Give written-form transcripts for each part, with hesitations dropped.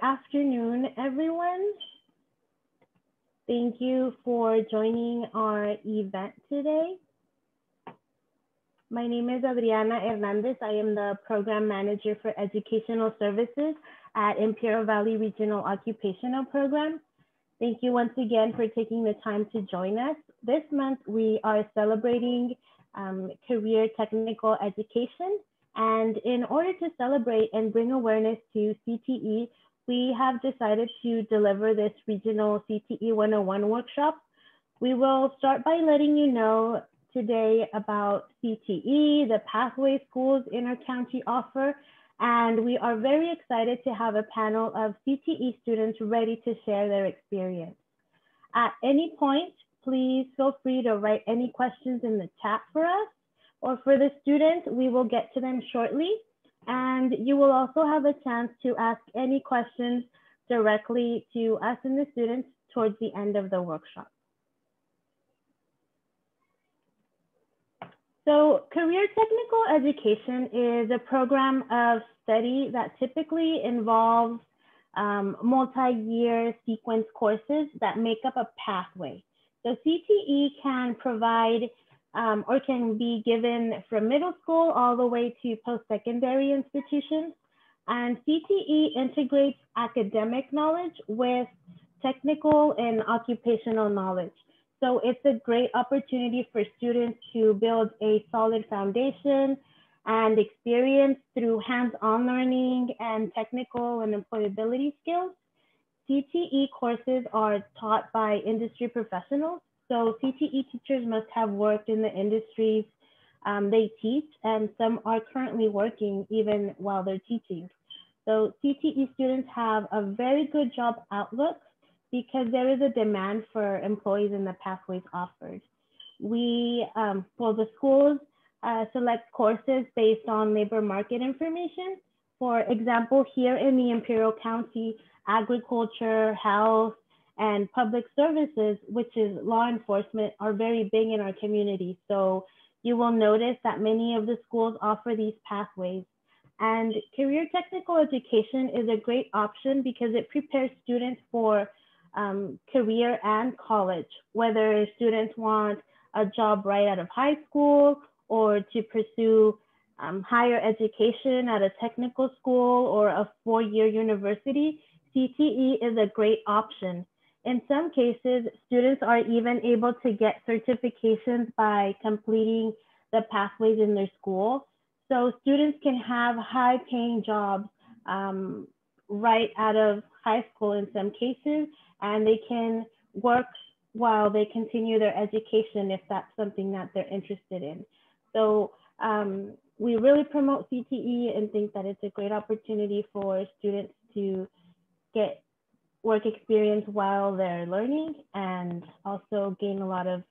afternoon, everyone. Thank you for joining our event today. My name is Adriana Hernandez. I am the Program Manager for Educational Services at Imperial Valley Regional Occupational Program. Thank you once again for taking the time to join us. This month, we are celebrating career technical education. And in order to celebrate and bring awareness to CTE, we have decided to deliver this regional CTE 101 workshop. We will start by letting you know today about CTE, the pathway schools in our county offer, and we are very excited to have a panel of CTE students ready to share their experience. At any point, please feel free to write any questions in the chat for us, or for the students, we will get to them shortly. And you will also have a chance to ask any questions directly to us and the students towards the end of the workshop. So Career Technical Education is a program of study that typically involves multi-year sequence courses that make up a pathway. So CTE can provide or can be given from middle school all the way to post-secondary institutions. And CTE integrates academic knowledge with technical and occupational knowledge. So it's a great opportunity for students to build a solid foundation and experience through hands-on learning and technical and employability skills. CTE courses are taught by industry professionals. So CTE teachers must have worked in the industries they teach, and some are currently working even while they're teaching. So CTE students have a very good job outlook because there is a demand for employees in the pathways offered. The schools select courses based on labor market information. For example, here in the Imperial County, agriculture, health, and public services, which is law enforcement, are very big in our community. So you will notice that many of the schools offer these pathways. And career technical education is a great option because it prepares students for career and college, whether students want a job right out of high school or to pursue higher education at a technical school or a four-year university. CTE is a great option. In some cases, students are even able to get certifications by completing the pathways in their school. So students can have high-paying jobs right out of high school in some cases, and they can work while they continue their education if that's something that they're interested in. So we really promote CTE and think that it's a great opportunity for students to get work experience while they're learning and also gain a lot of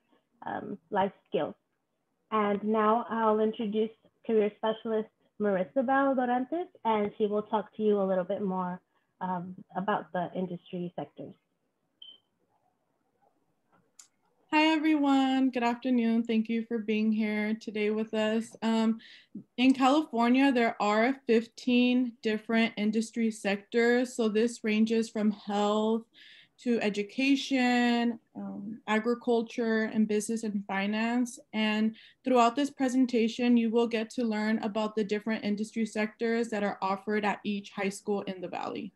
life skills. And now I'll introduce career specialist Marissa Bell Dorantes, and she will talk to you a little bit more about the industry sectors. Hi, everyone. Good afternoon. Thank you for being here today with us. In California, there are 15 different industry sectors. So this ranges from health to education, agriculture, and business and finance. And throughout this presentation, you will get to learn about the different industry sectors that are offered at each high school in the Valley.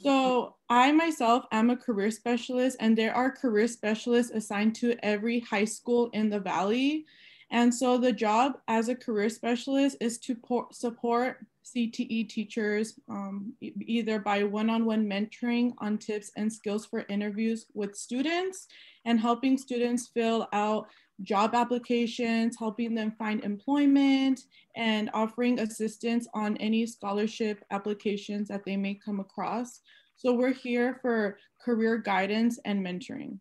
So I myself am a career specialist, and there are career specialists assigned to every high school in the Valley. And so the job as a career specialist is to support CTE teachers either by one-on-one mentoring on tips and skills for interviews with students and helping students fill out job applications, helping them find employment, and offering assistance on any scholarship applications that they may come across. So we're here for career guidance and mentoring.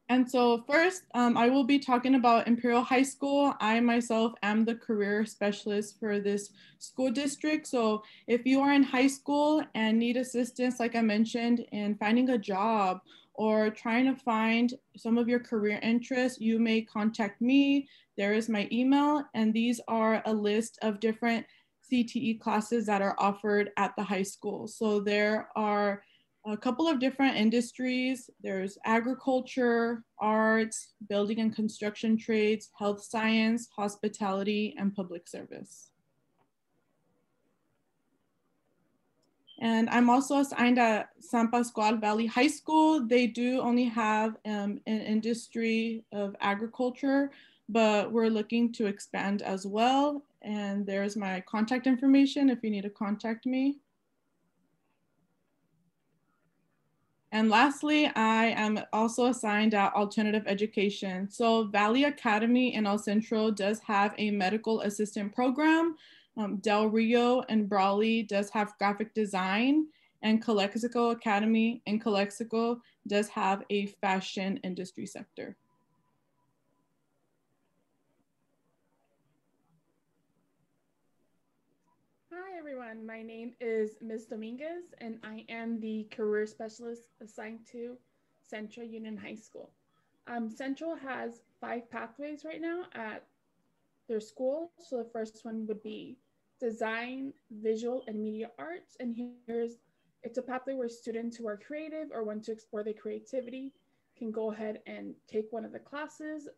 And so first, I will be talking about Imperial High School. I myself am the career specialist for this school district. So if you are in high school and need assistance, like I mentioned, in finding a job or trying to find some of your career interests, you may contact me. There is my email, and these are a list of different CTE classes that are offered at the high school. So there are a couple of different industries. There's agriculture, arts, building and construction trades, health science, hospitality, and public service. And I'm also assigned at San Pascual Valley High School. They do only have an industry of agriculture, but we're looking to expand as well. And there's my contact information if you need to contact me. And lastly, I am also assigned at alternative education. So Valley Academy in El Centro does have a medical assistant program. Del Rio and Brawley does have graphic design, and Calexico Academy in Calexico does have a fashion industry sector. Hi everyone, my name is Ms. Dominguez and I am the career specialist assigned to Central Union High School. Central has 5 pathways right now at their school. So the first one would be design, visual, and media arts. And it's a pathway where students who are creative or want to explore their creativity can go ahead and take one of the classes.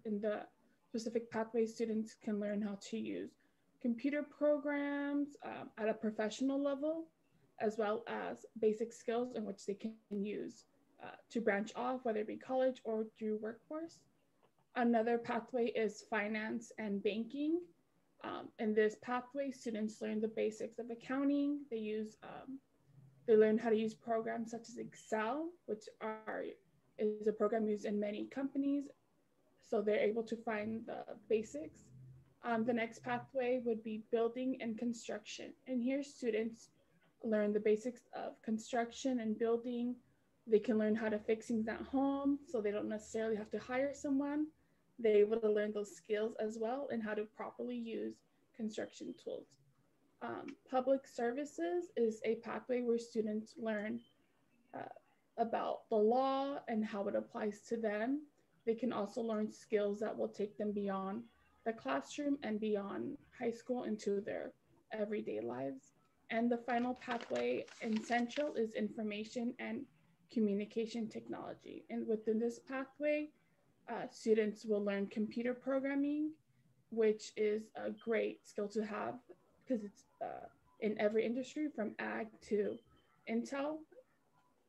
In the specific pathway, students can learn how to use computer programs at a professional level, as well as basic skills in which they can use to branch off, whether it be college or through workforce. Another pathway is finance and banking. In this pathway, students learn the basics of accounting. They learn how to use programs such as Excel, which is a program used in many companies. So they're able to find the basics. The next pathway would be building and construction. And here students learn the basics of construction and building. They can learn how to fix things at home, so they don't necessarily have to hire someone. They're able to learn those skills as well and how to properly use construction tools. Public services is a pathway where students learn about the law and how it applies to them. They can also learn skills that will take them beyond the classroom and beyond high school into their everyday lives. And the final pathway in Central is information and communication technology. And within this pathway, students will learn computer programming, which is a great skill to have because it's in every industry from ag to Intel,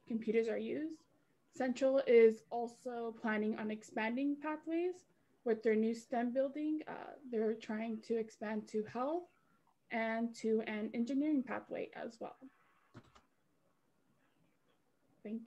computers are used. Central is also planning on expanding pathways with their new STEM building. They're trying to expand to health and to an engineering pathway as well. Thank you.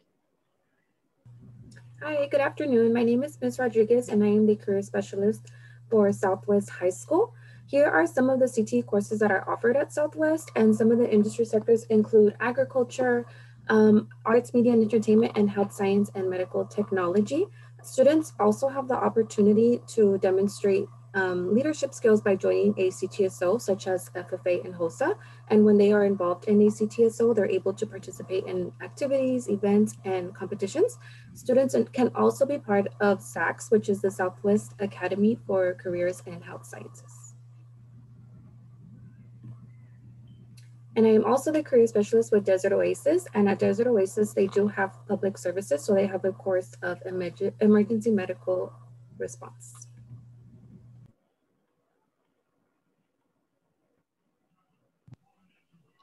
Hi, good afternoon. My name is Ms. Rodriguez and I am the career specialist for Southwest High School. Here are some of the CTE courses that are offered at Southwest, and some of the industry sectors include agriculture, arts, media and entertainment, and health science and medical technology. Students also have the opportunity to demonstrate leadership skills by joining a CTSO such as FFA and HOSA. And when they are involved in a CTSO, they're able to participate in activities, events, and competitions. Students can also be part of SACS, which is the Southwest Academy for Careers in Health Sciences. And I am also the career specialist with Desert Oasis. And at Desert Oasis, they do have public services. So they have a course of emergency medical response.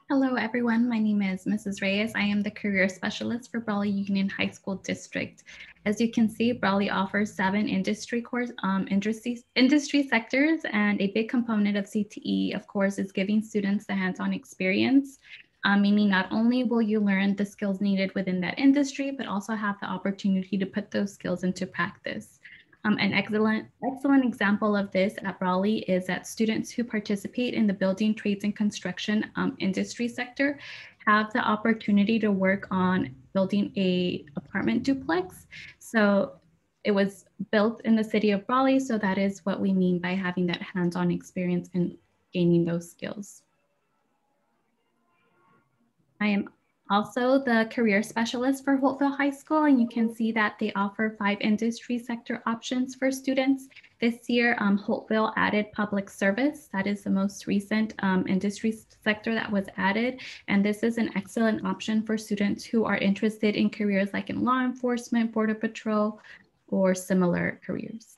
Hello, everyone. My name is Mrs. Reyes. I am the career specialist for Brawley Union High School District. As you can see, Brawley offers 7 industry sectors, and a big component of CTE, of course, is giving students the hands-on experience, meaning not only will you learn the skills needed within that industry, but also have the opportunity to put those skills into practice. An excellent example of this at Brawley is that students who participate in the building, trades, and construction industry sector have the opportunity to work on building a apartment duplex. So it was built in the city of Brawley, so that is what we mean by having that hands-on experience and gaining those skills. I am Also, the career specialist for Holtville High School, and you can see that they offer 5 industry sector options for students. This year, Holtville added public service. That is the most recent industry sector that was added. And this is an excellent option for students who are interested in careers like in law enforcement, border patrol, or similar careers.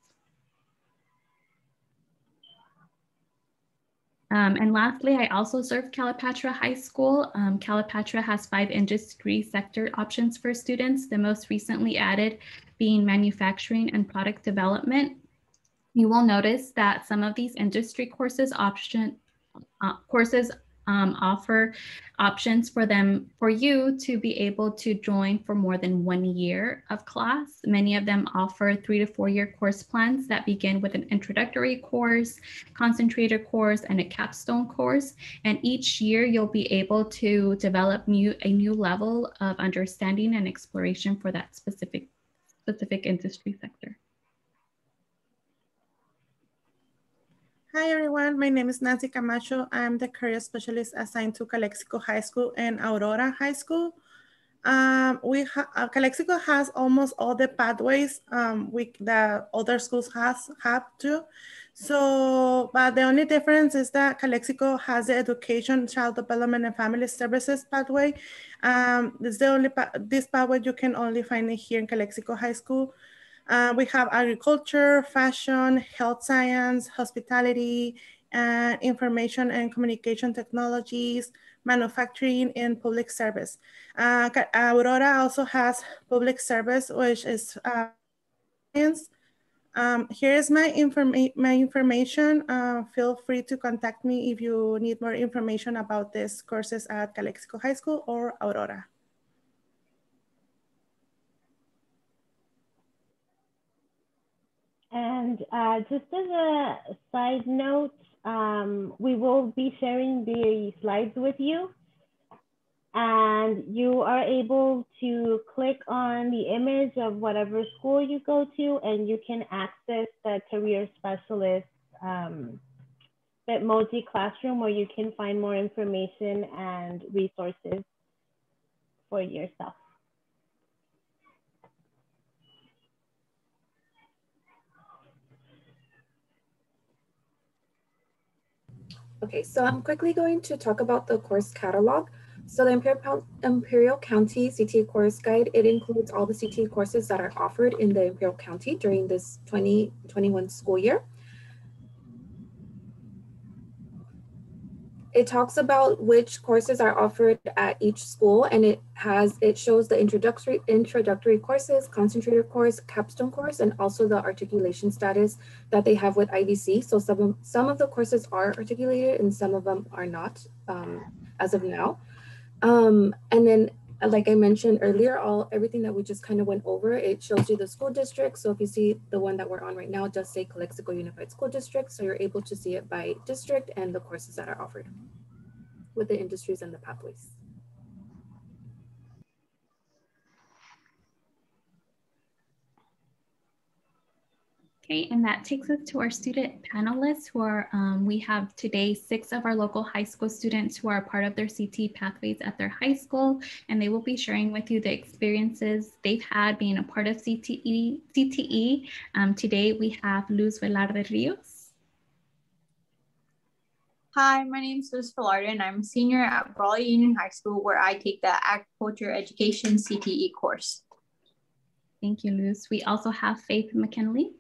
And lastly, I also serve Calipatra High School. Calipatra has 5 industry sector options for students, the most recently added being manufacturing and product development. You will notice that some of these industry courses offer options for you to be able to join for more than 1 year of class. Many of them offer 3 to 4 year course plans that begin with an introductory course, concentrator course, and a capstone course. And each year you'll be able to develop a new level of understanding and exploration for that specific industry sector. Hi everyone, my name is Nancy Camacho. I'm the career specialist assigned to Calexico High School and Aurora High School. Calexico has almost all the pathways that other schools have too. So, but the only difference is that Calexico has the Education, Child Development, and Family Services pathway. This pathway you can only find it here in Calexico High School. We have agriculture, fashion, health science, hospitality, and information and communication technologies, manufacturing, and public service. Aurora also has public service, which is science. Here is my information. Feel free to contact me if you need more information about these courses at Calexico High School or Aurora. And just as a side note, we will be sharing the slides with you. And you are able to click on the image of whatever school you go to, and you can access the career specialist Bitmoji classroom, where you can find more information and resources for yourself. Okay, so I'm quickly going to talk about the course catalog. So the Imperial County CTE course guide, it includes all the CTE courses that are offered in the Imperial County during this 2021 school year. It talks about which courses are offered at each school, and it shows the introductory courses, concentrator course, capstone course, and also the articulation status that they have with IDC. So some of the courses are articulated and some of them are not as of now. And then, like I mentioned earlier, everything that we just kind of went over, it shows you the school district. So if you see the one that we're on right now, it does say Calexico Unified School District. So you're able to see it by district and the courses that are offered with the industries and the pathways. Okay, and that takes us to our student panelists who are, we have today 6 of our local high school students who are part of their CTE pathways at their high school, and they will be sharing with you the experiences they've had being a part of CTE. Today we have Luz Velarde Rios. Hi, my name is Luz Velarde, and I'm a senior at Brawley Union High School, where I take the Agriculture Education CTE course. Thank you, Luz. We also have Faith McKinley.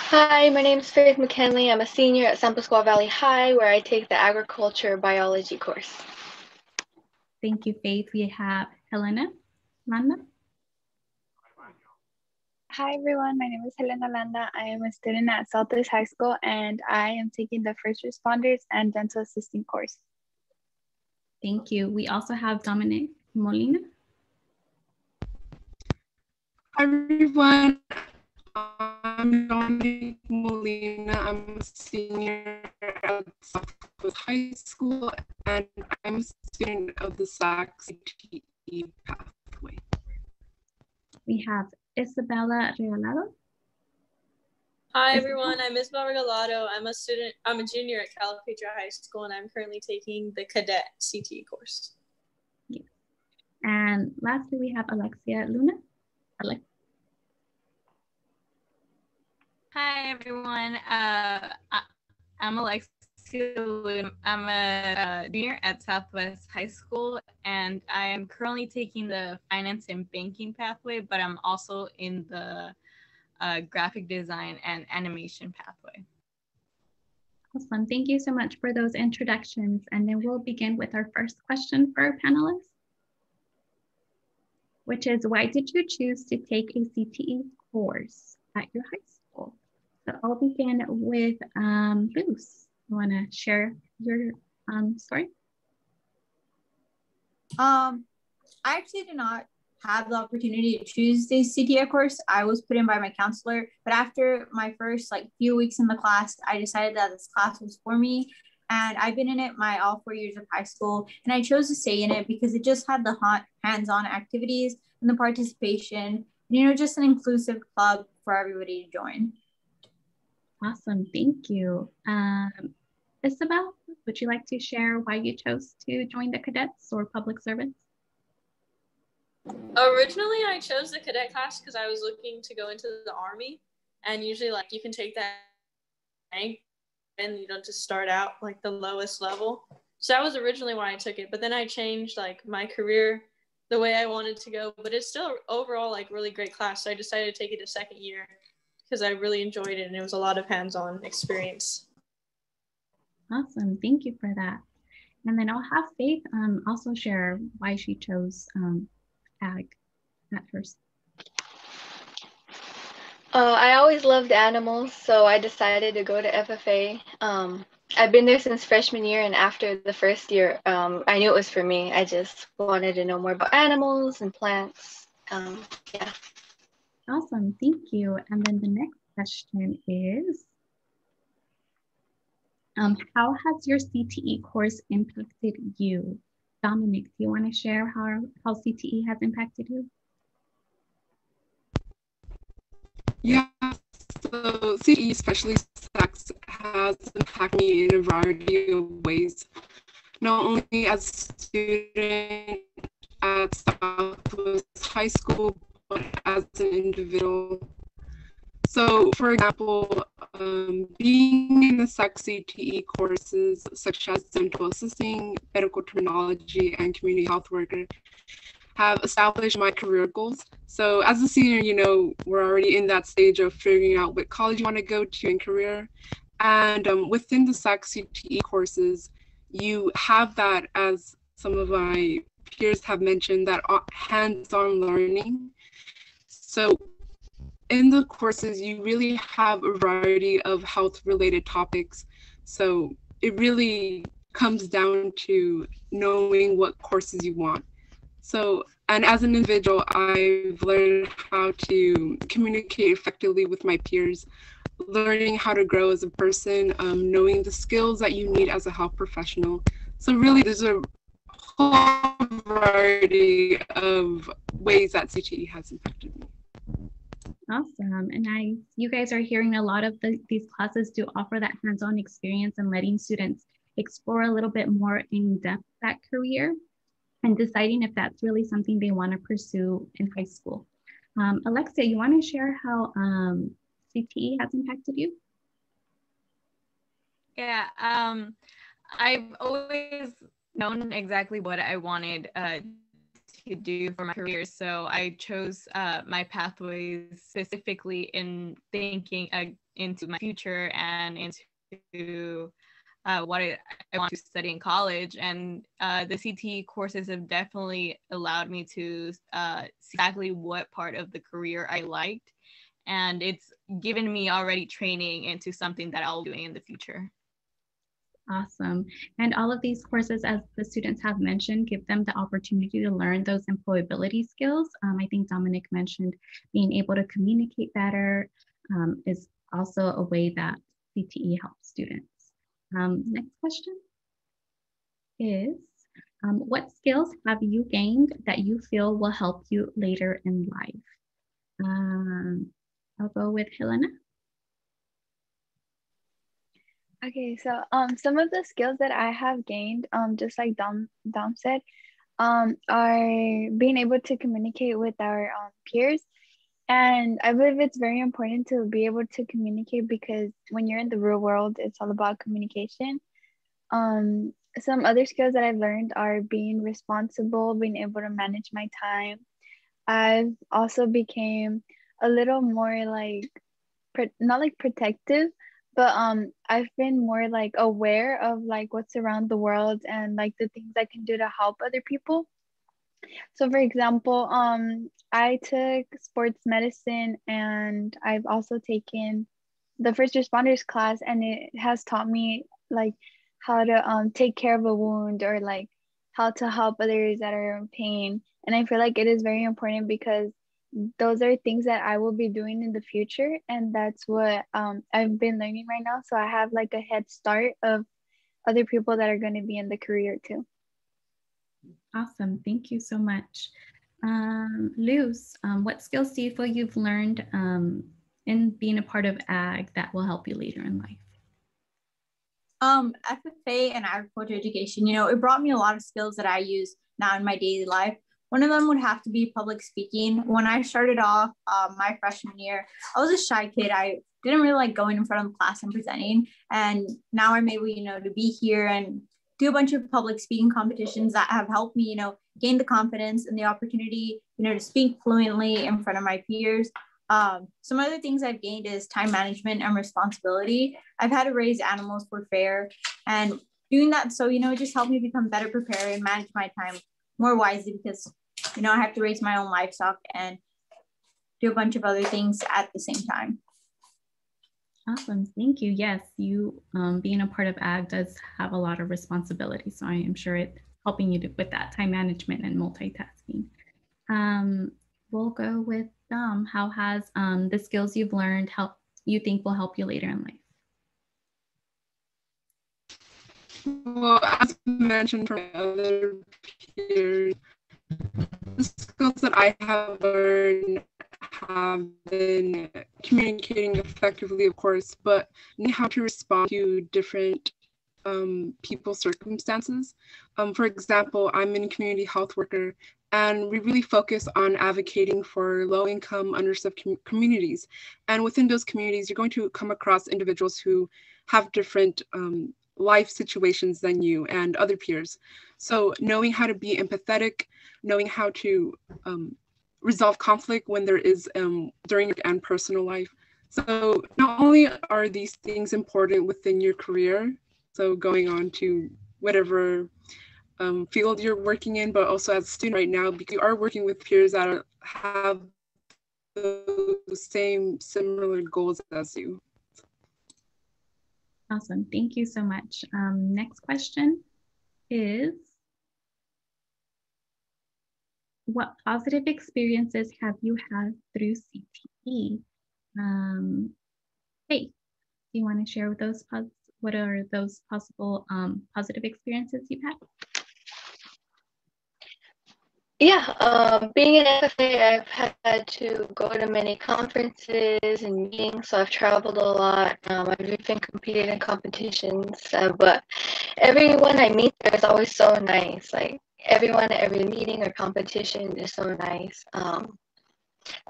Hi, my name is Faith McKinley. I'm a senior at San Pasqual Valley High, where I take the agriculture biology course. Thank you, Faith. We have Helena Landa. Hi, everyone. My name is Helena Landa. I am a student at Southwest High School, and I am taking the First Responders and Dental Assisting course. Thank you. We also have Dominic Molina. Hi, everyone. I'm Dominic Molina. I'm a senior at Southwest High School, and I'm a student of the SAC CTE pathway. We have Isabella Regalado. Hi everyone, I'm Isabel Regalado. I'm a junior at Calipatria High School, and I'm currently taking the cadet CTE course. Yes. And lastly, we have Alexia Luna. Hi everyone, I'm Alexia Luna. I'm a junior at Southwest High School, and I am currently taking the finance and banking pathway, but I'm also in the graphic design and animation pathway. Awesome. Thank you so much for those introductions. And then we'll begin with our first question for our panelists, which is, why did you choose to take a CTE course at your high school? So I'll begin with Luz. You want to share your story? I actually did not have the opportunity to choose the CTE course. I was put in by my counselor, but after my first few weeks in the class, I decided that this class was for me, and I've been in it all 4 years of high school, and I chose to stay in it because it just had the hands-on activities and the participation, just an inclusive club for everybody to join. Awesome, thank you. Isabel, would you like to share why you chose to join the cadets or public service? Originally, I chose the cadet class because I was looking to go into the Army, and usually you can take that rank and you don't just start out the lowest level. So that was originally why I took it, but then I changed my career the way I wanted to go, but it's still overall really great class. So I decided to take it a second year because I really enjoyed it, and it was a lot of hands-on experience. Awesome, thank you for that. And then I'll have Faith also share why she chose ag at first. I always loved animals, so I decided to go to FFA. I've been there since freshman year, and after the first year, I knew it was for me. I just wanted to know more about animals and plants. Yeah. Awesome, thank you. And then the next question is, how has your CTE course impacted you? Dominic, do you want to share how CTE has impacted you? Yeah, so CTE, especially sex, has impacted me in a variety of ways. Not only as a student at Southwest High School, but as an individual. So, for example, being in the SAC CTE courses such as dental assisting, medical terminology, and community health worker have established my career goals. So as a senior, we're already in that stage of figuring out what college you want to go to in career. And within the SAC CTE courses, you have that, as some of my peers have mentioned, that hands-on learning. So in the courses, you really have a variety of health-related topics. So it really comes down to knowing what courses you want. So, and as an individual, I've learned how to communicate effectively with my peers, learning how to grow as a person, knowing the skills that you need as a health professional. So really, there's a whole variety of ways that CTE has impacted me. Awesome. And you guys are hearing a lot of these classes do offer that hands-on experience and letting students explore a little bit more in depth that career and deciding if that's really something they want to pursue in high school. Alexia, you want to share how CTE has impacted you? Yeah, I've always known exactly what I wanted to do for my career. So I chose my pathways specifically in thinking into my future and into what I want to study in college. And the CTE courses have definitely allowed me to see exactly what part of the career I liked. And it's given me already training into something that I'll be doing in the future. Awesome. And all of these courses, as the students have mentioned, give them the opportunity to learn those employability skills. I think Dominic mentioned being able to communicate better is also a way that CTE helps students. Next question is, what skills have you gained that you feel will help you later in life? I'll go with Helena. Okay, so some of the skills that I have gained, just like Dom said, are being able to communicate with our peers. And I believe it's very important to be able to communicate because when you're in the real world, it's all about communication. Some other skills that I've learned are being responsible, being able to manage my time. I've also became a little more like not like protective, but I've been more like aware of like what's around the world and like the things I can do to help other people. So for example, I took sports medicine and I've also taken the first responders class, and it has taught me like how to take care of a wound or like how to help others that are in pain. And I feel like it is very important because those are things that I will be doing in the future, and that's what I've been learning right now. So I have like a head start of other people that are going to be in the career too. Awesome, thank you so much. Luz, what skills do you feel you've learned in being a part of ag that will help you later in life? FFA and agriculture education, you know, it brought me a lot of skills that I use now in my daily life. One of them would have to be public speaking. When I started off my freshman year, I was a shy kid. I didn't really like going in front of the class and presenting. And now I'm able, you know, to be here and do a bunch of public speaking competitions that have helped me, you know, gain the confidence and the opportunity, you know, to speak fluently in front of my peers. Some other things I've gained is time management and responsibility. I've had to raise animals for fair, and doing that, so, you know, it just helped me become better prepared and manage my time more wisely because, you know, I have to raise my own livestock and do a bunch of other things at the same time. Awesome, thank you. Yes, you being a part of ag does have a lot of responsibility, so I am sure it's helping you with that time management and multitasking. We'll go with Dom. How has the skills you've learned you think will help you later in life? Well, as mentioned from other peers, the skills that I have learned have been communicating effectively, of course, but how to respond to different people's circumstances. For example, I'm a community health worker, and we really focus on advocating for low-income, underserved communities. And within those communities, you're going to come across individuals who have different life situations than you and other peers. So knowing how to be empathetic, knowing how to resolve conflict when there is during and personal life. So not only are these things important within your career, so going on to whatever field you're working in, but also as a student right now, because you are working with peers that have the same similar goals as you. Awesome, thank you so much. Next question is, what positive experiences have you had through CTE? Hey, do you want to share with those what are those possible positive experiences you've had? Yeah, being an FFA, I've had to go to many conferences and meetings, so I've traveled a lot. I've even competed in competitions, but everyone I meet there is always so nice. Like everyone at every meeting or competition is so nice.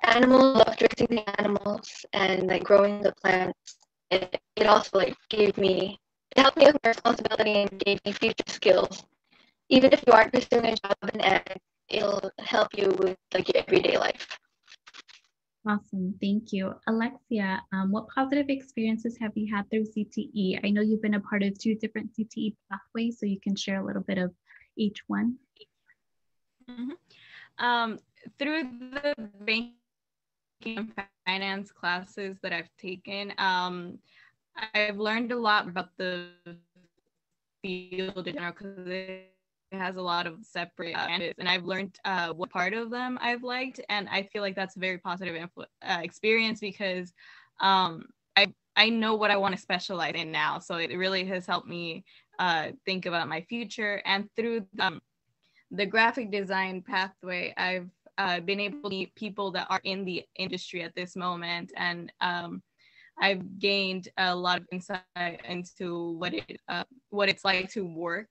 Animals, love raising the animals and like growing the plants. It also like it helped me with my responsibility and gave me future skills. Even if you aren't pursuing a job in ag, it'll help you with like your everyday life. Awesome, thank you. Alexia, what positive experiences have you had through CTE? I know you've been a part of 2 different CTE pathways, so you can share a little bit of each one. Mm-hmm. Through the banking and finance classes that I've taken, I've learned a lot about the field in general because it has a lot of separate branches, and I've learned what part of them I've liked, and I feel like that's a very positive experience because I know what I want to specialize in now, so it really has helped me think about my future. And through the graphic design pathway, I've been able to meet people that are in the industry at this moment, and I've gained a lot of insight into what it's like to work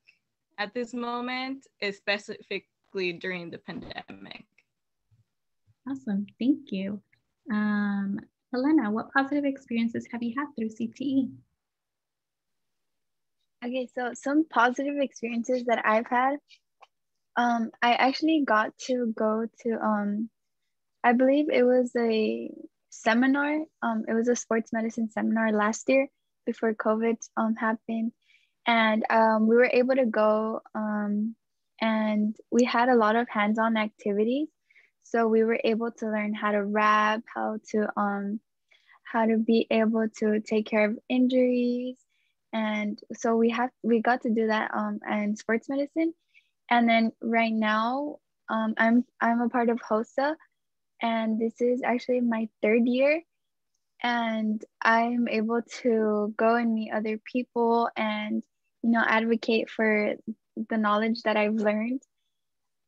at this moment, specifically during the pandemic. Awesome, thank you. Helena, what positive experiences have you had through CTE? Okay, so some positive experiences that I've had. I actually got to go to, I believe it was a seminar. It was a sports medicine seminar last year before COVID happened. And we were able to go and we had a lot of hands-on activities. So we were able to learn how to wrap, how to be able to take care of injuries. And so we got to do that in sports medicine. And then right now, I'm a part of HOSA, and this is actually my 3rd year. And I'm able to go and meet other people and, you know, advocate for the knowledge that I've learned.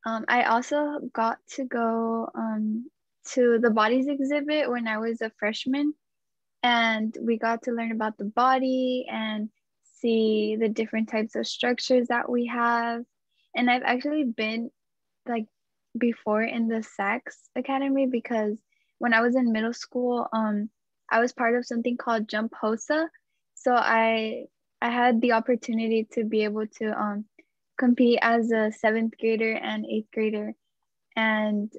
I also got to go to the bodies exhibit when I was a freshman, and we got to learn about the body and see the different types of structures that we have. And I've actually been like before in the SACS Academy, because when I was in middle school, I was part of something called Jump HOSA. So I had the opportunity to be able to compete as a 7th grader and 8th grader. And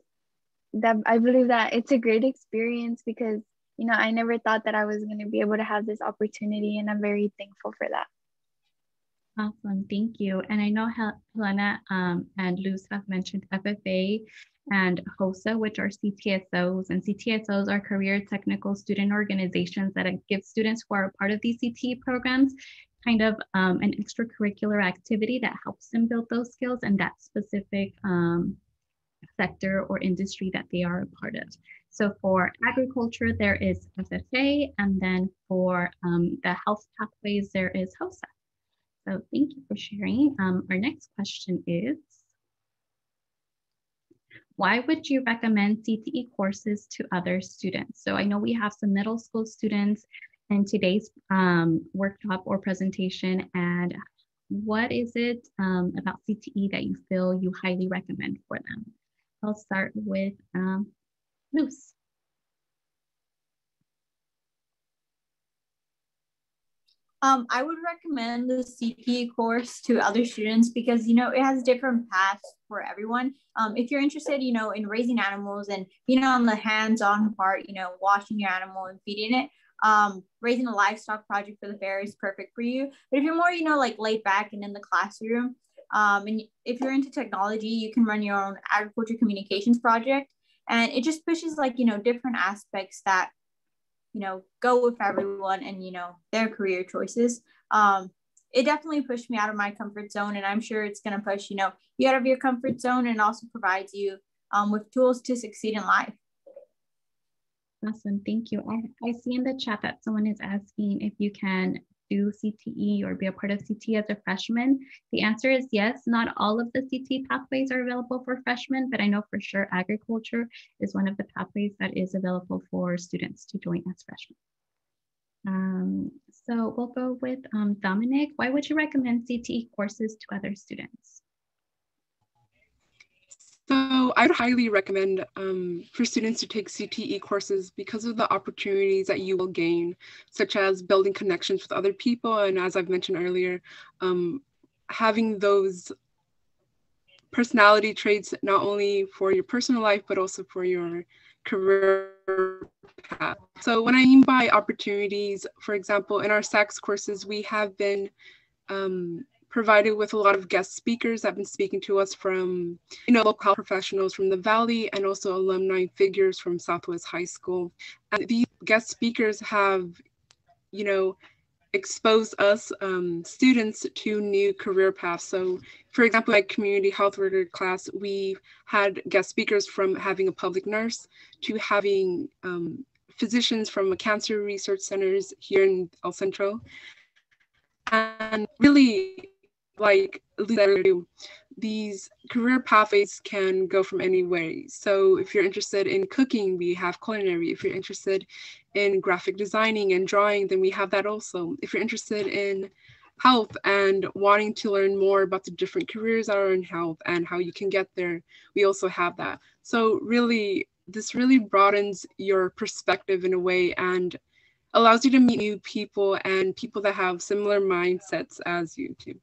that I believe that it's a great experience because, you know, I never thought that I was going to be able to have this opportunity, and I'm very thankful for that. Awesome, thank you. And I know Helena and Luz have mentioned FFA and HOSA, which are CTSOs, and CTSOs are career technical student organizations that give students who are part of these CTE programs kind of an extracurricular activity that helps them build those skills in that specific sector or industry that they are a part of. So for agriculture, there is FFA, and then for the health pathways, there is HOSA. So thank you for sharing. Our next question is, why would you recommend CTE courses to other students? So I know we have some middle school students in today's workshop or presentation, and what is it about CTE that you feel you highly recommend for them? I'll start with Luz. I would recommend the CTE course to other students because, you know, it has different paths for everyone. If you're interested, you know, in raising animals and, you know, on the hands-on part, you know, washing your animal and feeding it, raising a livestock project for the fair is perfect for you. But if you're more, you know, like laid back and in the classroom, and if you're into technology, you can run your own agriculture communications project. And it just pushes like, you know, different aspects that, you know, go with everyone and, you know, their career choices. It definitely pushed me out of my comfort zone, and I'm sure it's going to push, you know, you out of your comfort zone, and also provides you with tools to succeed in life. Awesome, thank you. I see in the chat that someone is asking if you can do CTE or be a part of CTE as a freshman. The answer is yes. Not all of the CTE pathways are available for freshmen, but I know for sure agriculture is one of the pathways that is available for students to join as freshmen. So we'll go with Dominic. Why would you recommend CTE courses to other students? So I would highly recommend for students to take CTE courses because of the opportunities that you will gain, such as building connections with other people. And as I've mentioned earlier, having those personality traits, not only for your personal life, but also for your career path. So what I mean by opportunities, for example, in our SACS courses, we have been provided with a lot of guest speakers that have been speaking to us from, you know, local health professionals from the Valley and also alumni figures from Southwest High School. And these guest speakers have, you know, exposed us students to new career paths. So for example, my community health worker class, we had guest speakers from having a public nurse to having physicians from cancer research centers here in El Centro. And really, like these career pathways can go from any way. So if you're interested in cooking, we have culinary. If you're interested in graphic designing and drawing, then we have that also. If you're interested in health and wanting to learn more about the different careers that are in health and how you can get there, we also have that. So really, this really broadens your perspective in a way and allows you to meet new people and people that have similar mindsets as you too.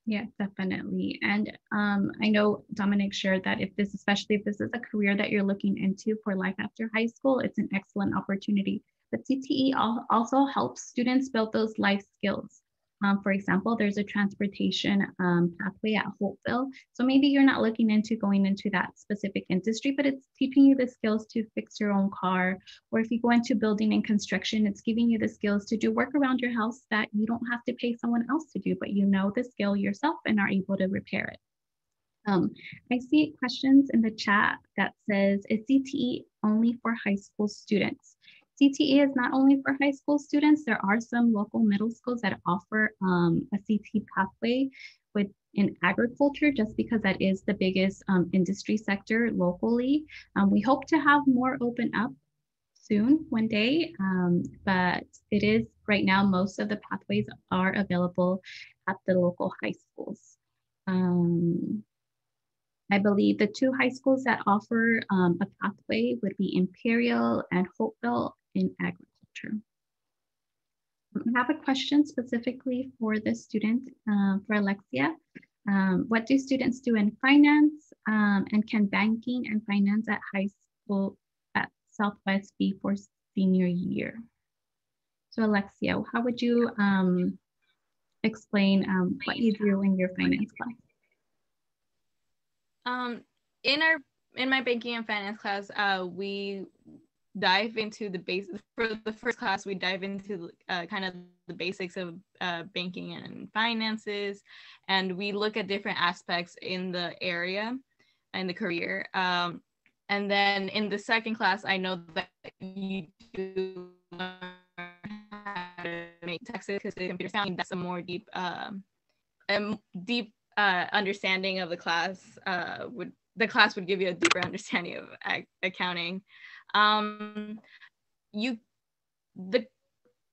Yeah, definitely. And I know Dominic shared that especially if this is a career that you're looking into for life after high school, it's an excellent opportunity. But CTE also helps students build those life skills. For example, there's a transportation pathway at Holtville. So maybe you're not looking into going into that specific industry, but it's teaching you the skills to fix your own car. Or if you go into building and construction, it's giving you the skills to do work around your house that you don't have to pay someone else to do, but you know the skill yourself and are able to repair it. I see questions in the chat that says, is CTE only for high school students? CTE is not only for high school students. There are some local middle schools that offer a CTE pathway in agriculture, just because that is the biggest industry sector locally. We hope to have more open up soon one day, but it is right now, most of the pathways are available at the local high schools. I believe the two high schools that offer a pathway would be Imperial and Holtville in agriculture. I have a question specifically for the student, for Alexia. What do students do in finance, and can banking and finance at high school at Southwest be for senior year? So Alexia, how would you explain what you do in your finance class? In my banking and finance class, we dive into the basics. For the first class, we dive into kind of the basics of banking and finances, and we look at different aspects in the area and the career. And then in the second class, I know that you do learn how to make taxes, because the computer sounding, that's a more deep understanding of the class. The class would give you a deeper understanding of accounting. The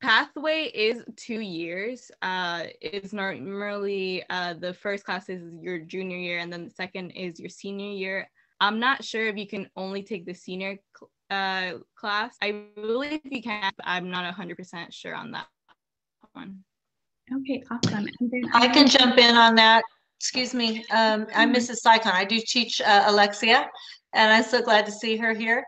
pathway is 2 years. It's normally the first class is your junior year, and then the second is your senior year. I'm not sure if you can only take the senior class. I believe you can, but I'm not 100% sure on that one. Okay, awesome. And then I can jump in on that. Excuse me, I'm Mrs. Saikon. I do teach Alexia, and I'm so glad to see her here.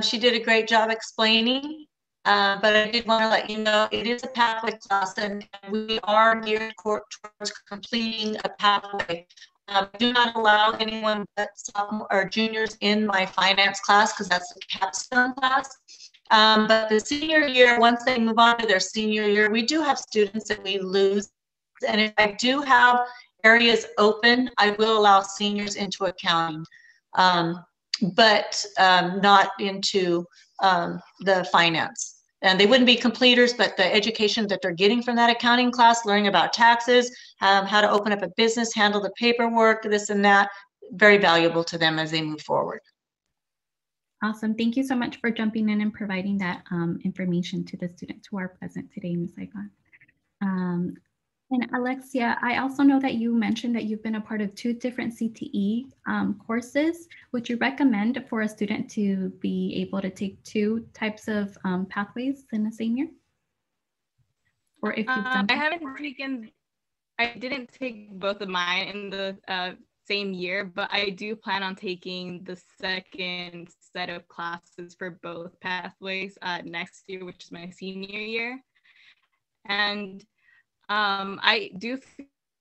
She did a great job explaining, but I did want to let you know it is a pathway class, and we are geared towards completing a pathway. I do not allow anyone but sophomore or juniors in my finance class, because that's the capstone class. But the senior year, once they move on to their senior year, we do have students that we lose, and if I do have areas open, I will allow seniors into accounting, but not into the finance. And they wouldn't be completers, but the education that they're getting from that accounting class, learning about taxes, how to open up a business, handle the paperwork, this and that, very valuable to them as they move forward. Awesome. Thank you so much for jumping in and providing that information to the students who are present today, Ms. Saikon. And Alexia, I also know that you mentioned that you've been a part of 2 different CTE courses. Would you recommend for a student to be able to take 2 types of pathways in the same year? Or if you've done I didn't take both of mine in the same year, but I do plan on taking the second set of classes for both pathways next year, which is my senior year. And I do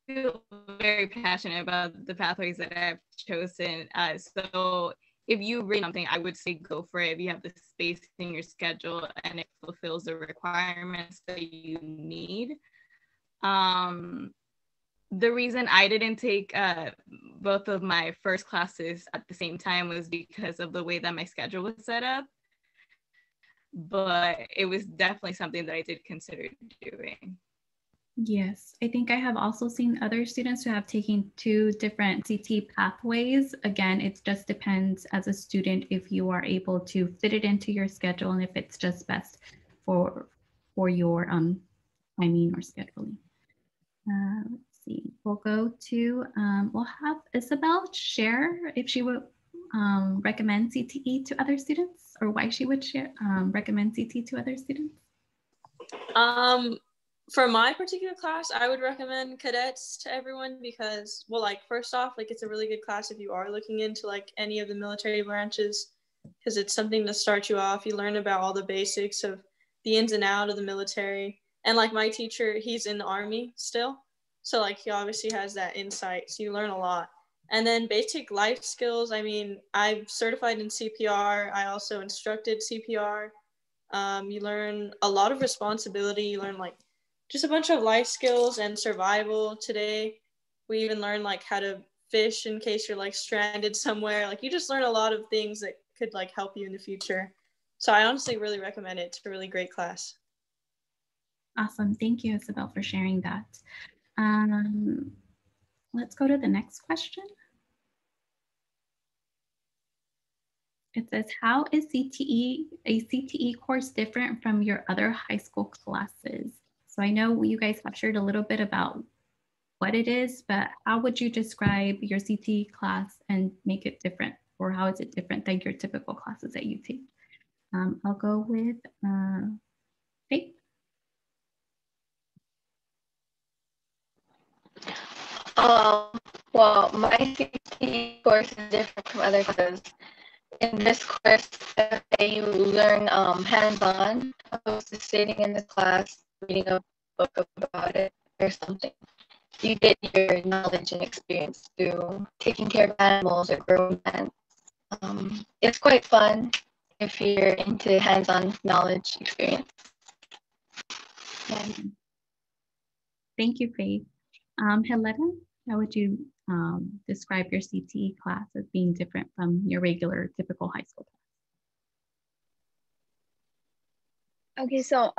feel very passionate about the pathways that I've chosen. So if you read something, I would say go for it if you have the space in your schedule and it fulfills the requirements that you need. The reason I didn't take both of my first classes at the same time was because of the way that my schedule was set up. But it was definitely something that I did consider doing. Yes, I think I have also seen other students who have taken 2 different CT pathways. Again, it just depends as a student if you are able to fit it into your schedule and if it's just best for your timing or scheduling. Let's see. We'll go to we'll have Isabel share if she would recommend CTE to other students, or why she would share recommend CTE to other students. For my particular class, I would recommend cadets to everyone because, well, like, first off, like, it's a really good class if you are looking into like any of the military branches, because it's something to start you off. You learn about all the basics of the ins and out of the military. And like my teacher, he's in the Army still. So like he obviously has that insight. So you learn a lot. And then basic life skills. I mean, I'm certified in CPR. I also instructed CPR. You learn a lot of responsibility. You learn like just a bunch of life skills and survival. Today, we even learn like how to fish in case you're like stranded somewhere. Like you just learn a lot of things that could like help you in the future. So I honestly really recommend it. It's a really great class. Awesome. Thank you, Isabel, for sharing that. Let's go to the next question. It says, how is a CTE course different from your other high school classes? So I know you guys have shared a little bit about what it is, but how would you describe your CTE class and make it different? Or how is it different than your typical classes that you take? I'll go with Faith. Well, my CTE course is different from other classes. In this course, you learn hands-on, opposed to sitting in the class, reading a book about it or something. You get your knowledge and experience through taking care of animals or growing plants. It's quite fun if you're into hands-on knowledge experience. Yeah. Thank you, Faith. Helena, how would you describe your CTE class as being different from your regular typical high school class? Okay, so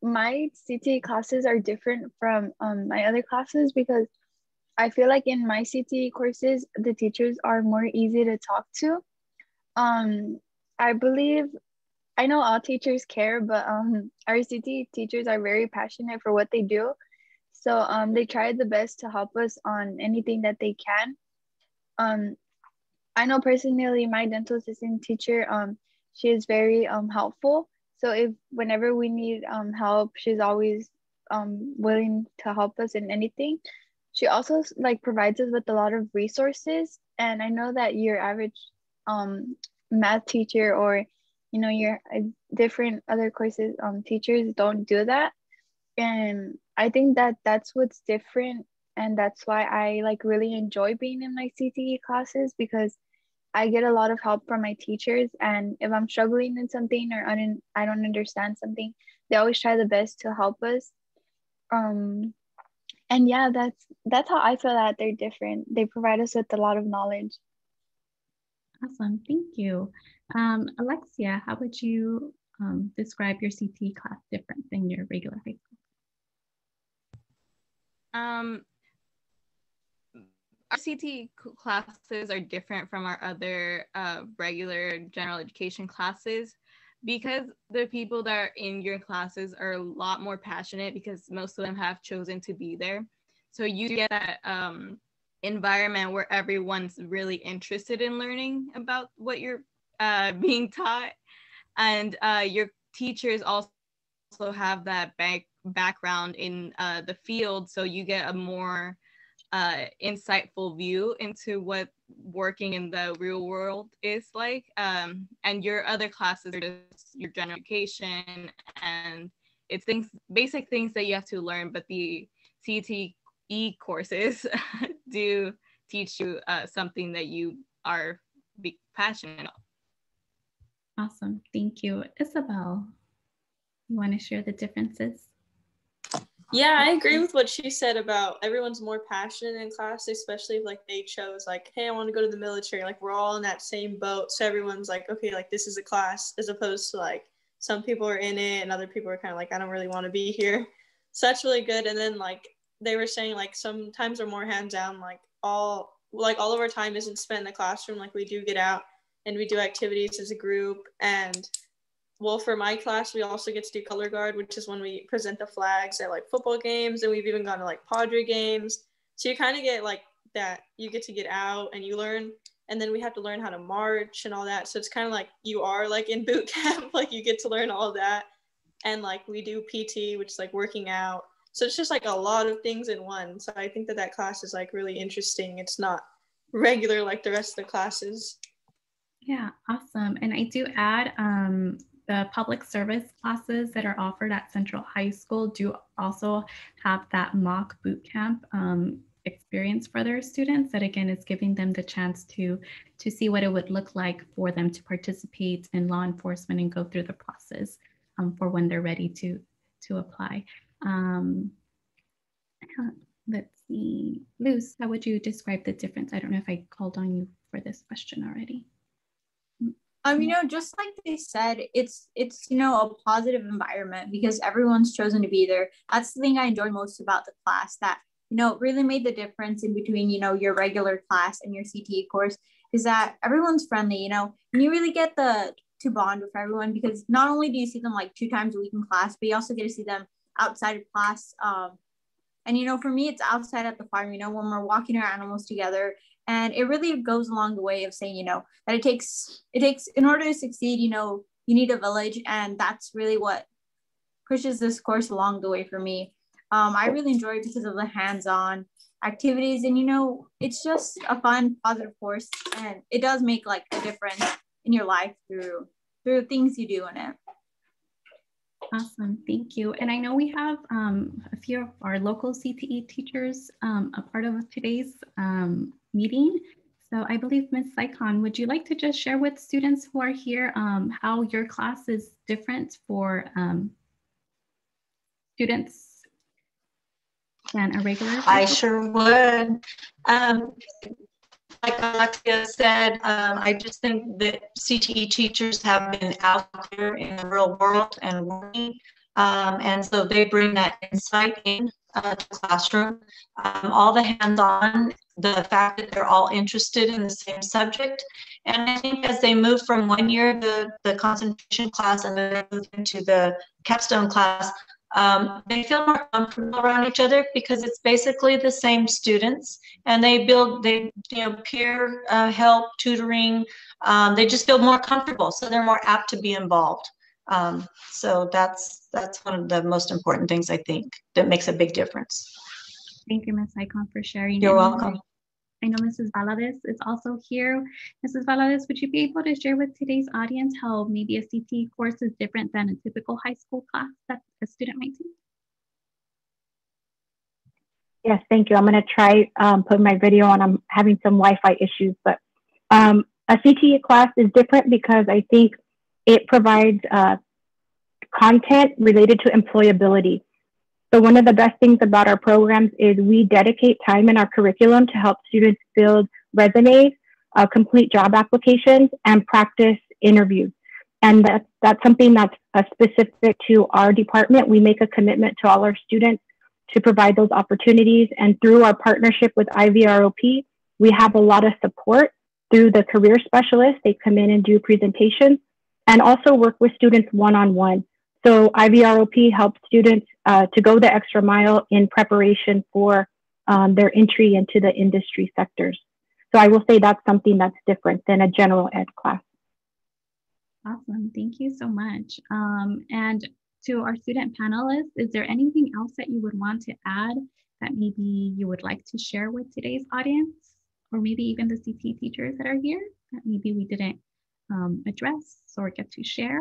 my CTE classes are different from my other classes because I feel like in my CTE courses, the teachers are more easy to talk to. I believe, I know all teachers care, but our CTE teachers are very passionate for what they do. So they try the best to help us on anything that they can. I know personally my dental assistant teacher, she is very helpful. So if whenever we need help, she's always willing to help us in anything. She also like provides us with a lot of resources. And I know that your average math teacher or your different other courses teachers don't do that. And I think that that's what's different, and that's why I like really enjoy being in my CTE classes, because I get a lot of help from my teachers, and if I'm struggling in something or I don't understand something, they always try the best to help us. And yeah, that's how I feel that they're different. They provide us with a lot of knowledge. Awesome, thank you. Alexia, how would you describe your CTE class different than your regular high school? Our CTE classes are different from our other regular general education classes because the people that are in your classes are a lot more passionate because most of them have chosen to be there. So you get that environment where everyone's really interested in learning about what you're being taught. And your teachers also have that background in the field, so you get a more insightful view into what working in the real world is like. And your other classes are just your general education, and it's basic things that you have to learn, but the CTE courses do teach you something that you are passionate about. Awesome, thank you. Isabel, you want to share the differences? Yeah, I agree with what she said about everyone's more passionate in class, especially if like they chose like, hey, I want to go to the military. Like we're all in that same boat. So everyone's like, okay, like this is a class, as opposed to like some people are in it and other people are kind of like, I don't really want to be here. So that's really good. And then like they were saying, like sometimes we're more hands-on, like all of our time isn't spent in the classroom. Like we do get out and we do activities as a group. And well, for my class, we also get to do color guard, which is when we present the flags at like football games, and we've even gone to like Padre games. So you kind of get like that, you get to get out and you learn, and then we have to learn how to march and all that. So it's kind of like you are like in boot camp, like you get to learn all of that. And like we do PT, which is like working out. So it's just like a lot of things in one. So I think that that class is like really interesting. It's not regular like the rest of the classes. Yeah, awesome. And I do add the public service classes that are offered at Central High School do also have that mock boot camp experience for their students that again is giving them the chance to see what it would look like for them to participate in law enforcement and go through the process for when they're ready to apply. Let's see, Luz, how would you describe the difference? I don't know if I called on you for this question already. You know, just like they said, it's you know, a positive environment because everyone's chosen to be there. That's the thing I enjoy most about the class, that, you know, really made the difference in between, you know, your regular class and your CTE course, is that everyone's friendly, you know, and you really get to bond with everyone, because not only do you see them like 2 times a week in class, but you also get to see them outside of class. And, you know, for me, it's outside at the farm, you know, when we're walking our animals together. And it really goes along the way of saying, you know, that it takes, in order to succeed, you know, you need a village. And that's really what pushes this course along the way for me. I really enjoy it because of the hands-on activities. And, you know, it's just a fun, positive course. And it does make like a difference in your life through things you do in it. Awesome, thank you. And I know we have a few of our local CTE teachers a part of today's meeting. So I believe Ms. Saikon, would you like to just share with students who are here how your class is different for students than a regular? I sure would. Like Alexia said, I just think that CTE teachers have been out there in the real world and working, and so they bring that insight in to the classroom. All the hands-on, the fact that they're all interested in the same subject, and I think as they move from one year to the concentration class and then they move into the capstone class, they feel more comfortable around each other because it's basically the same students, and they peer help, tutoring. They just feel more comfortable, so they're more apt to be involved. So that's one of the most important things I think that makes a big difference. Thank you, Ms. Saikon, for sharing. You're welcome. I know Mrs. Valadez is also here. Mrs. Valadez, would you be able to share with today's audience how maybe a CTE course is different than a typical high school class that a student might take? Yes, thank you. I'm going to try putting my video on. I'm having some Wi-Fi issues, but a CTE class is different because I think it provides content related to employability. So one of the best things about our programs is we dedicate time in our curriculum to help students build resumes, complete job applications, and practice interviews. And that's something that's specific to our department. We make a commitment to all our students to provide those opportunities. And through our partnership with IVROP, we have a lot of support through the career specialists. They come in and do presentations and also work with students one-on-one. So IVROP helps students to go the extra mile in preparation for their entry into the industry sectors. So I will say that's something that's different than a general ed class. Awesome, thank you so much. And to our student panelists, is there anything else that you would want to add that maybe you would like to share with today's audience, or maybe even the CTE teachers that are here that maybe we didn't address or get to share?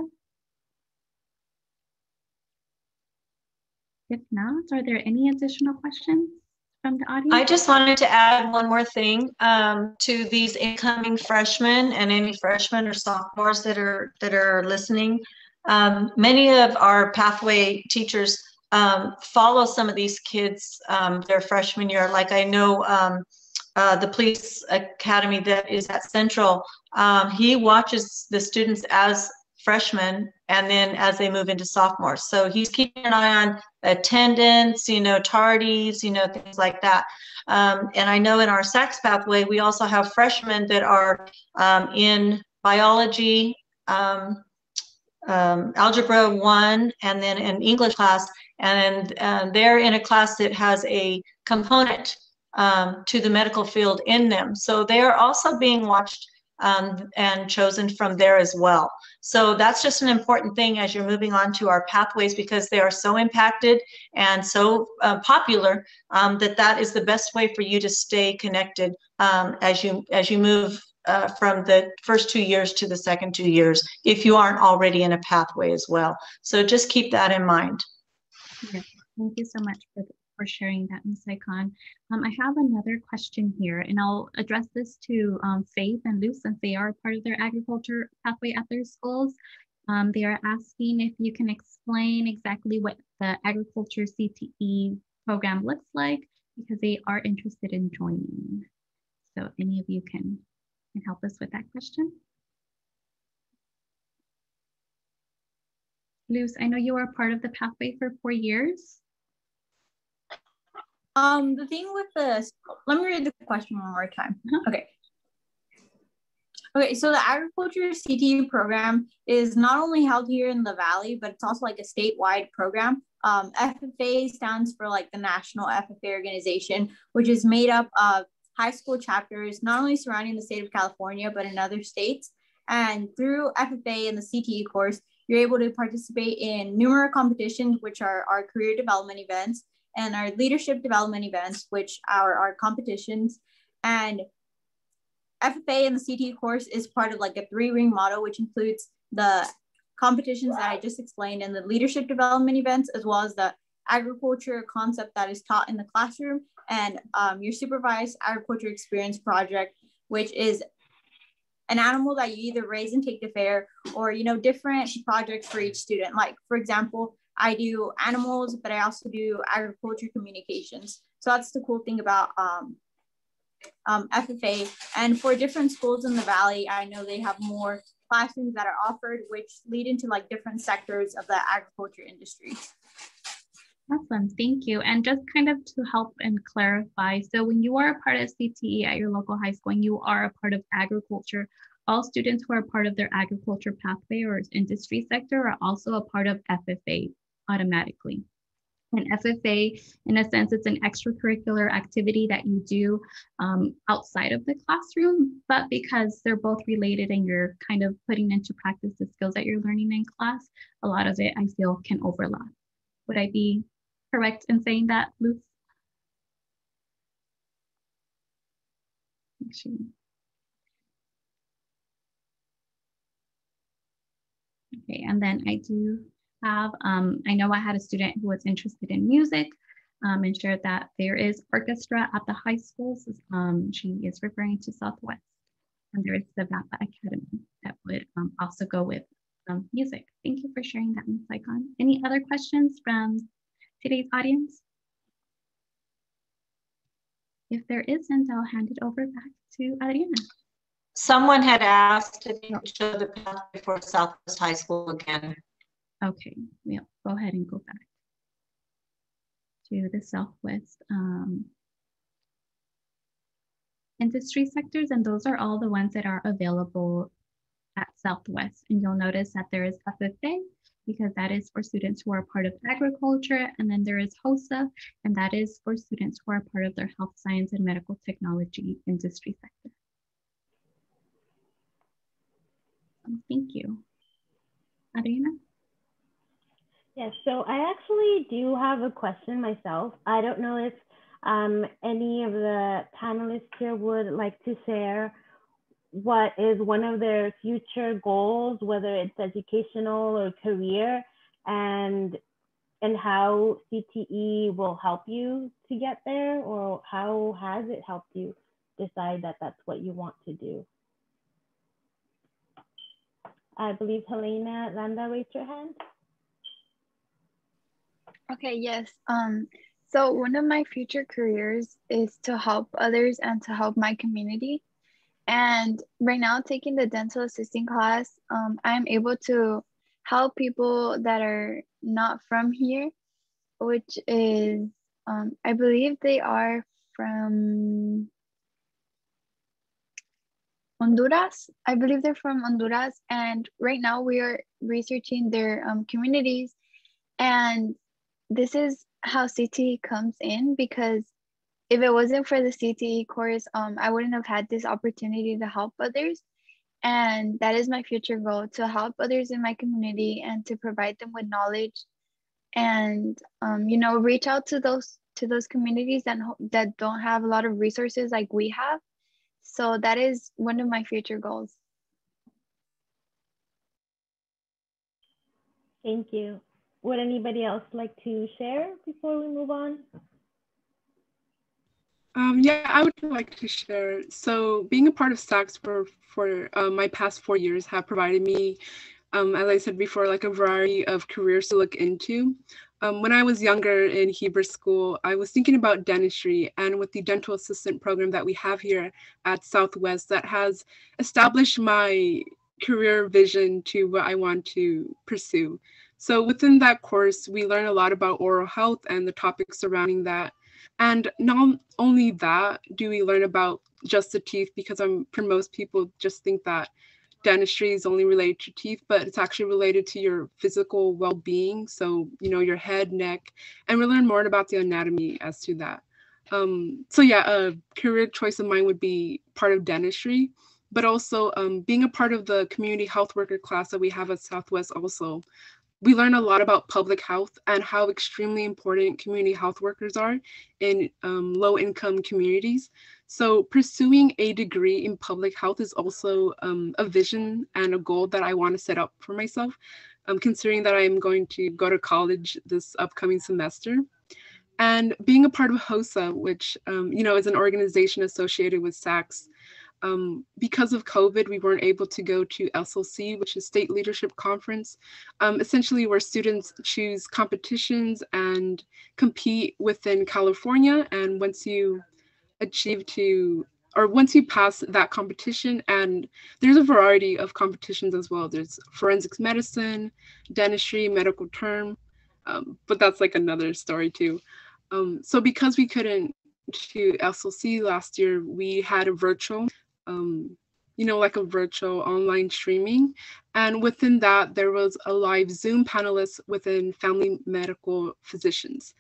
If not, are there any additional questions from the audience? I just wanted to add one more thing to these incoming freshmen and any freshmen or sophomores that are listening. Many of our pathway teachers follow some of these kids their freshman year. Like I know the police academy that is at Central, he watches the students as freshmen and then as they move into sophomores. So he's keeping an eye on attendance, tardies, things like that. And I know in our SACS pathway, we also have freshmen that are in biology, Algebra 1, and then an English class, and they're in a class that has a component to the medical field in them. So they are also being watched and chosen from there as well. So that's just an important thing as you're moving on to our pathways, because they are so impacted and so popular that is the best way for you to stay connected as you move from the first 2 years to the second 2 years, if you aren't already in a pathway as well. So just keep that in mind. Yeah, thank you so much for sharing that, Ms. Saikhan. I have another question here, and I'll address this to Faith and Luz, since they are part of their agriculture pathway at their schools. They are asking if you can explain exactly what the agriculture CTE program looks like, because they are interested in joining. So any of you can help us with that question. Luz, I know you were part of the pathway for 4 years. The thing with this, let me read the question one more time. Okay. Okay, so the agriculture CTE program is not only held here in the Valley, but it's also like a statewide program. FFA stands for like the National FFA Organization, which is made up of high school chapters, not only surrounding the state of California, but in other states. And through FFA and the CTE course, you're able to participate in numerous competitions, which are our career development events, and our leadership development events, which are our competitions. And FFA and the CTE course is part of like a 3-ring model, which includes the competitions that I just explained and the leadership development events, as well as the agriculture concept that is taught in the classroom, and your supervised agriculture experience project, which is an animal that you either raise and take to fair, or, different projects for each student. Like, for example, I do animals, but I also do agriculture communications. So that's the cool thing about FFA. And for different schools in the Valley, I know they have more classrooms that are offered, which lead into like different sectors of the agriculture industry. Awesome, thank you. And just kind of to help and clarify, so when you are a part of CTE at your local high school and you are a part of agriculture, all students who are part of their agriculture pathway or industry sector are also a part of FFA automatically. And FFA, in a sense, it's an extracurricular activity that you do outside of the classroom, but because they're both related and you're kind of putting into practice the skills that you're learning in class, a lot of it, I feel, can overlap. Would I be correct in saying that, Luz? Okay, and then I do have, I know I had a student who was interested in music and shared that there is orchestra at the high schools. She is referring to Southwest, and there is the VAPA Academy that would also go with music. Thank you for sharing that, Ms. Saikhan. Any other questions from today's audience? If there isn't, I'll hand it over back to Adriana. Someone had asked if you could show the pathway for Southwest High School again. Okay, we'll go ahead and go back to the Southwest industry sectors, and those are all the ones that are available at Southwest. And you'll notice that there is FFA, because that is for students who are part of agriculture, and then there is HOSA, and that is for students who are part of their health science and medical technology industry sector. Thank you. Adriana? Yes, so I actually do have a question myself. I don't know if any of the panelists here would like to share what is one of their future goals, whether it's educational or career, and how CTE will help you to get there, or how has it helped you decide that that's what you want to do? I believe Helena Landa raised her hand. Okay, yes. So one of my future careers is to help others and to help my community. And right now, taking the dental assisting class, I'm able to help people that are not from here, which is, I believe they are from Honduras. I believe they're from Honduras. And right now we are researching their communities. And this is how CTE comes in, because if it wasn't for the CTE course, I wouldn't have had this opportunity to help others. And that is my future goal, to help others in my community and to provide them with knowledge and, you know, reach out to those communities that don't have a lot of resources like we have. So that is one of my future goals. Thank you. Would anybody else like to share before we move on? Yeah, I would like to share. So being a part of SACS for my past 4 years have provided me, as I said before, like a variety of careers to look into. When I was younger in Heber School, I was thinking about dentistry, and with the dental assistant program that we have here at Southwest, that has established my career vision to what I want to pursue. So within that course, we learn a lot about oral health and the topics surrounding that. And not only that, do we learn about just the teeth, because for most people just think that dentistry is only related to teeth, but it's actually related to your physical well-being. So, you know, your head, neck, and we learn more about the anatomy as to that. So yeah, a career choice of mine would be part of dentistry, but also being a part of the community health worker class that we have at Southwest also. We learn a lot about public health and how extremely important community health workers are in low-income communities. So pursuing a degree in public health is also a vision and a goal that I want to set up for myself, considering that I am going to go to college this upcoming semester. And being a part of HOSA, which you know, is an organization associated with SACS. Because of COVID, we weren't able to go to SLC, which is State Leadership Conference, essentially where students choose competitions and compete within California. And once you once you pass that competition, and there's a variety of competitions as well. There's forensics medicine, dentistry, medical term, but that's like another story too. So because we couldn't to SLC last year, we had a virtual you know, like a virtual online streaming. And within that, there was a live Zoom panelist within family medical physicians.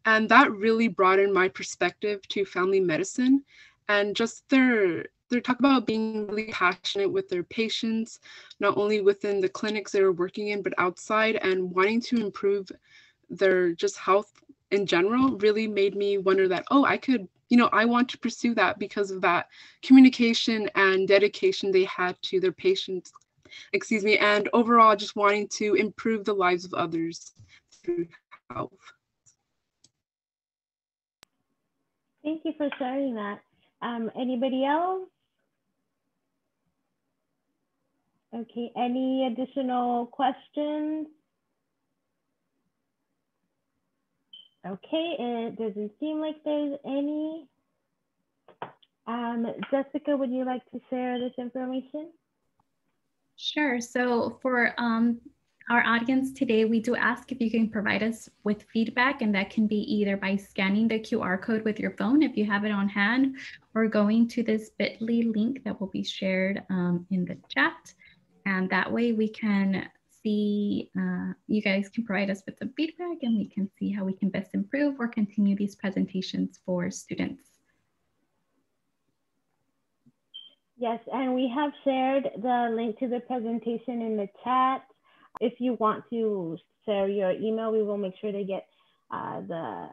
And that really broadened my perspective to family medicine and just their talk about being really passionate with their patients, not only within the clinics they were working in, but outside, and wanting to improve their just health in general really made me wonder that, oh, I could, you know, I want to pursue that because of that communication and dedication they had to their patients, and overall just wanting to improve the lives of others through health. Thank you for sharing that. Anybody else? Okay, any additional questions? Okay, it doesn't seem like there's any. Jessica, would you like to share this information? Sure. So for our audience today, we do ask if you can provide us with feedback, and that can be either by scanning the QR code with your phone if you have it on hand, or going to this bit.ly link that will be shared in the chat. And that way we can see, you guys can provide us with some feedback, and we can see how we can best improve or continue these presentations for students. Yes, and we have shared the link to the presentation in the chat. If you want to share your email, we will make sure to get the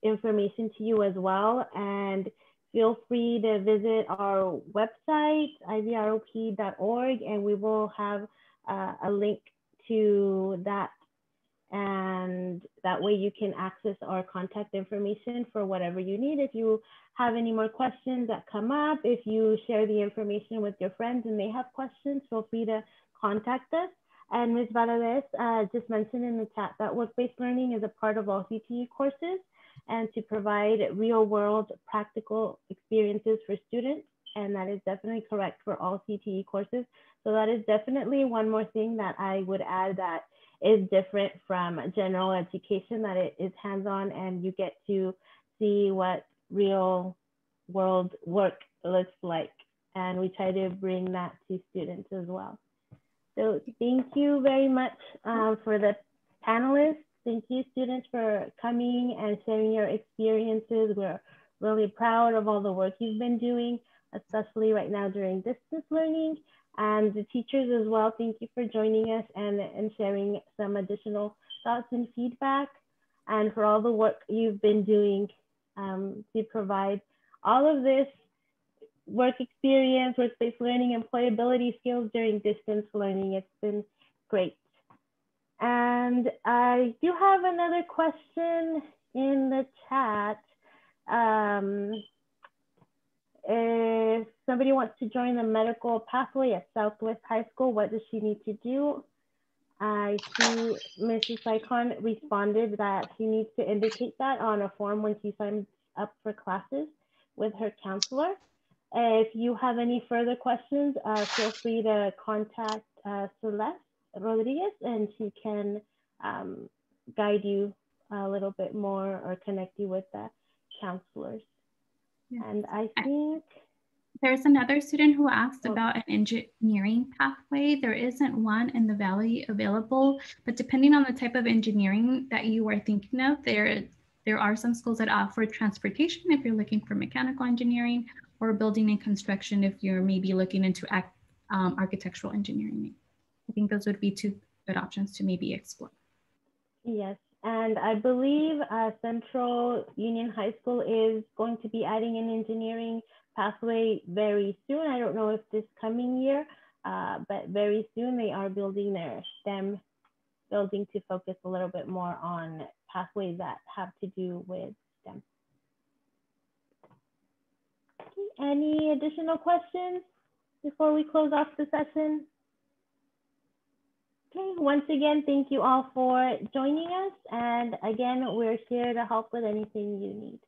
information to you as well. And feel free to visit our website, ivrop.org, and we will have a link to that. And that way you can access our contact information for whatever you need. If you have any more questions that come up, if you share the information with your friends and they have questions, feel free to contact us. And Ms. Valadez just mentioned in the chat that work-based learning is a part of all CTE courses, and to provide real-world practical experiences for students. And that is definitely correct for all CTE courses. So that is definitely one more thing that I would add, that is different from general education, that it is hands-on and you get to see what real world work looks like. And we try to bring that to students as well. So thank you very much for the panelists. Thank you, students, for coming and sharing your experiences. We're really proud of all the work you've been doing, especially right now during distance learning. And the teachers as well, thank you for joining us and sharing some additional thoughts and feedback, and for all the work you've been doing to provide all of this work experience, workspace learning, employability skills during distance learning. It's been great. And I do have another question in the chat. If somebody wants to join the medical pathway at Southwest High School, what does she need to do? I see Mrs. Saikon responded that she needs to indicate that on a form when she signs up for classes with her counselor. If you have any further questions, feel free to contact Celeste Rodriguez, and she can guide you a little bit more or connect you with the counselors. Yeah. And I think there's another student who asked about an engineering pathway. There isn't one in the Valley available, but depending on the type of engineering that you are thinking of, there are some schools that offer transportation if you're looking for mechanical engineering, or building and construction if you're maybe looking into architectural engineering. I think those would be two good options to maybe explore. Yes, and I believe Central Union High School is going to be adding an engineering pathway very soon. I don't know if this coming year, but very soon they are building their STEM building to focus a little bit more on pathways that have to do with STEM. Okay, any additional questions before we close off the session? Okay, once again, thank you all for joining us. And again, we're here to help with anything you need.